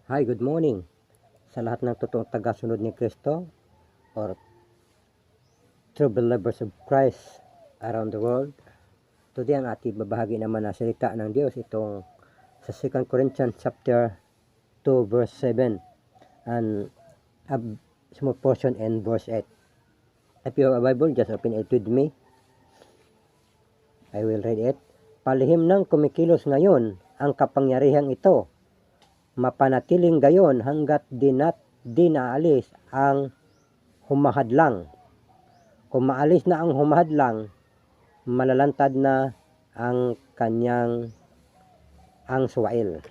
Hi, good morning sa lahat ng totoong tagasunod ni Kristo or true believers of Christ around the world. Today ang ating babahagi naman na salita ng Diyos itong sa 2 Corinthians chapter 2 verse 7 and a small portion in verse 8. If you have a Bible, just open it with me. I will read it. Palihim ng kumikilos ngayon ang kapangyarihang ito, mapanatiling gayon hanggat di naalis ang humahadlang. Kung maalis na ang humahadlang, malalantad na ang kanyang ang suwail.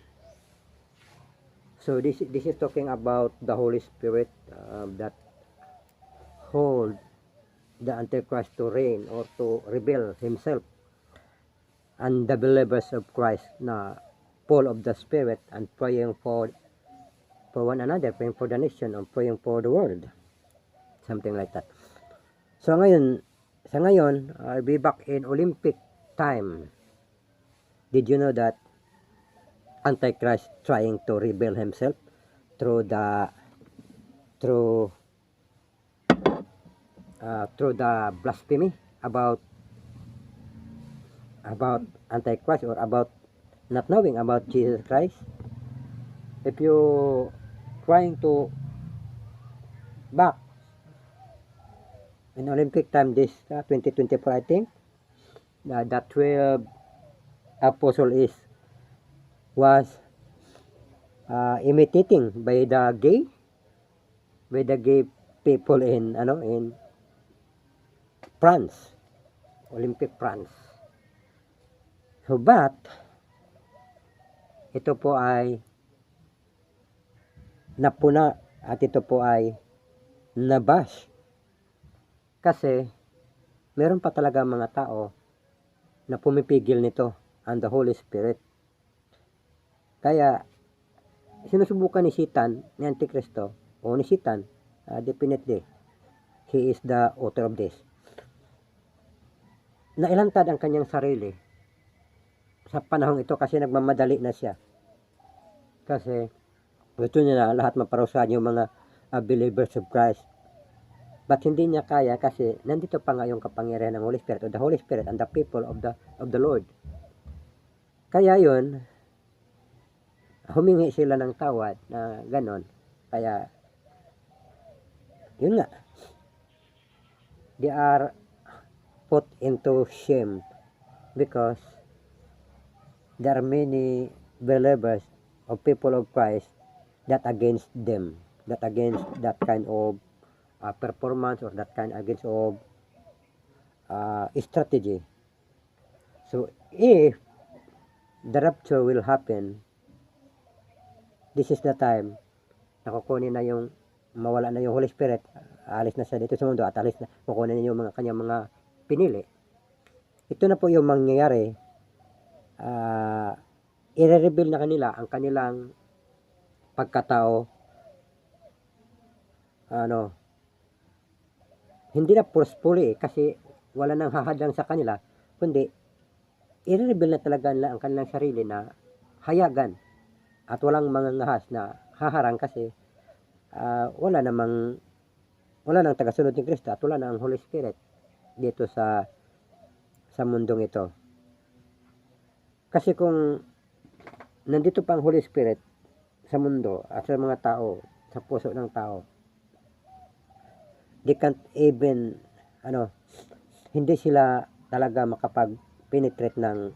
So this is talking about the Holy Spirit that hold the Antichrist to reign or to rebel himself, and the believers of Christ na full of the Spirit and praying for one another, praying for the nation, or praying for the world, something like that. So sa ngayon, I'll be back in Olympic time. Did you know that Antichrist trying to rebel himself through the blasphemy about Antichrist, or about not knowing about Jesus Christ? If you trying to back in Olympic time, this 2024, I think, the 12 apostle was imitating by the gay people in France, Olympic France. So but ito po ay napuna at ito po ay nabash kasi meron pa talaga mga tao na pumipigil nito and the Holy Spirit. Kaya sinusubukan ni Satan, ni Antikristo, o ni Satan, definitely he is the author of this, na ilantad ang kanyang sarili sa panahong ito kasi nagmamadali na siya. Kasi gusto niya na lahat maparusahan yung mga believers of Christ. But hindi niya kaya kasi nandito pa nga yung kapangyarihan ng Holy Spirit, or the Holy Spirit and the people of the Lord. Kaya yun, humingi sila ng tawad na ganon. Kaya yun nga, they are put into shame because there are many believers of people of Christ that against them, that against that kind of performance, or that kind against of strategy. So if the rapture will happen, this is the time na kukunin na yung, mawala na yung Holy Spirit, alis na siya dito sa mundo, at alis na, kukunin na yung kanyang mga pinili. Ito na po yung mangyayari. I-reveal na kanila ang kanilang pagkatao, hindi na forcefully kasi wala nang hahadlang sa kanila, kundi i-reveal na talaga nila ang kanilang sarili na hayagan at walang mga ngahas na haharang kasi wala nang tagasunod ni Kristo at wala nang Holy Spirit dito sa mundong ito. Kasi kung nandito pa ang Holy Spirit sa mundo at sa mga tao, sa puso ng tao, they can't even hindi sila talaga makapag-penetrate ng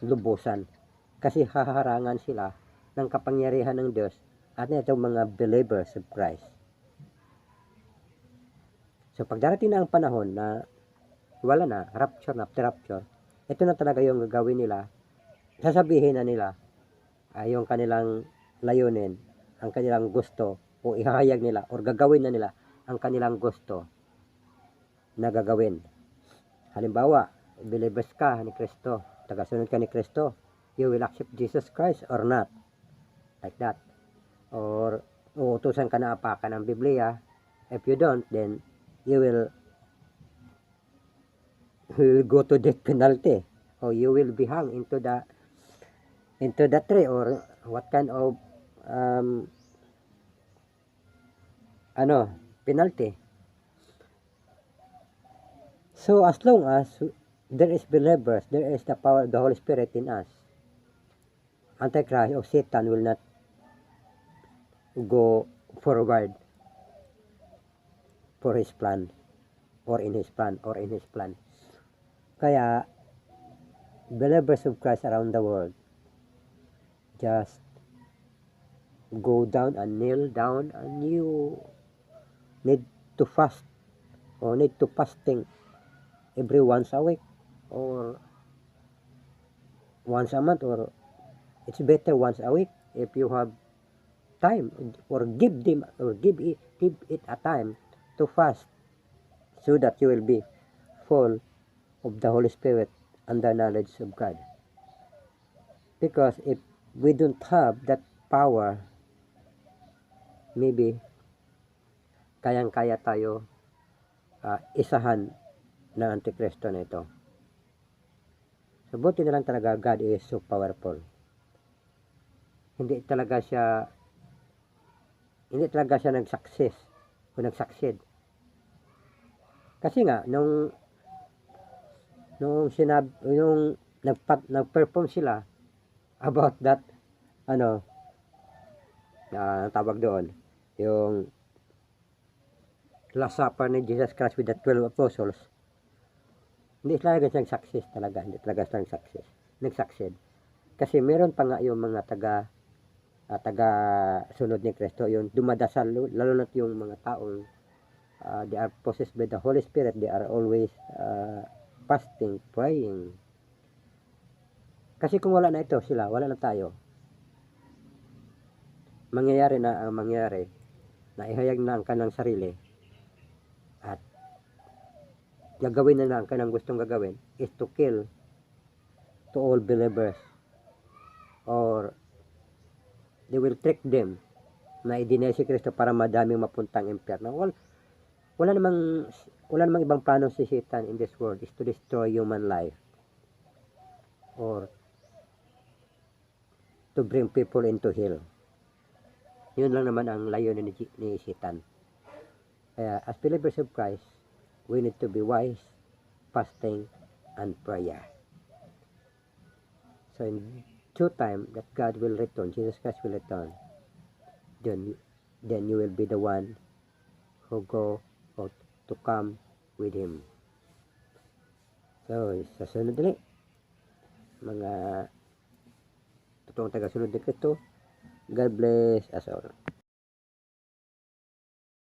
lubusan kasi haharangan sila ng kapangyarihan ng Diyos at itong mga believers of Christ. So pag darating na ang panahon na wala na, rapture na, after rapture, ito na talaga yung gagawin nila. Sasabihin na nila yung kanilang layunin, ang kanilang gusto, o ihahayag nila, or gagawin na nila ang kanilang gusto na gagawin. Halimbawa, believers ka ni Kristo, tagasunod ka ni Kristo, you will accept Jesus Christ or not, like that. Or uutusan ka na apakan ng Biblia. If you don't, then you will go to death penalty, or you will be hung into the tree, or what kind of penalty. So as long as there is believers, there is the power of the Holy Spirit in us, Antichrist or Satan will not go forward for his plan or in his plan. Kaya believers of Christ around the world just go down and kneel down, and you need to fast or need to fasting every once a week or once a month, or it's better once a week if you have time, or give it a time to fast, so that you will be full of the Holy Spirit and the knowledge of God. Because if we don't have that power, maybe kayang-kaya tayo isahan ng Antikristo na ito. So, buti na lang talaga God is so powerful. Hindi talaga siya nag-success o nag-succeed. Kasi nga, nung nag-perform sila about that, tawag doon, yung Last Supper ni Jesus Christ with the 12 apostles, hindi talaga siyang success talaga. Hindi talaga siyang success. Nag-succeed. Kasi meron pa nga yung mga taga sunod ni Kristo, yung dumadasal, lalo na yung mga taong they are possessed by the Holy Spirit. They are always fasting, praying. Kasi kung wala na ito sila, wala na tayo. Mangyayari na ihayag na ang kanilang sarili at gagawin na lang kanilang gustong gagawin is to kill to all believers, or they will trick them na i-deny si Kristo para madaming mapuntang impyerno. Wala namang ibang plano si Satan in this world is to destroy human life or to bring people into hell. Yun lang naman ang layunin ni Satan. Kaya as believers of Christ, we need to be wise, fasting, and prayer. So in due time that God will return, Jesus Christ will return, then you will be the one who go out to come with Him. So, sa sunod ulit, mga totoong tagasunod ni Kristo, God bless us all.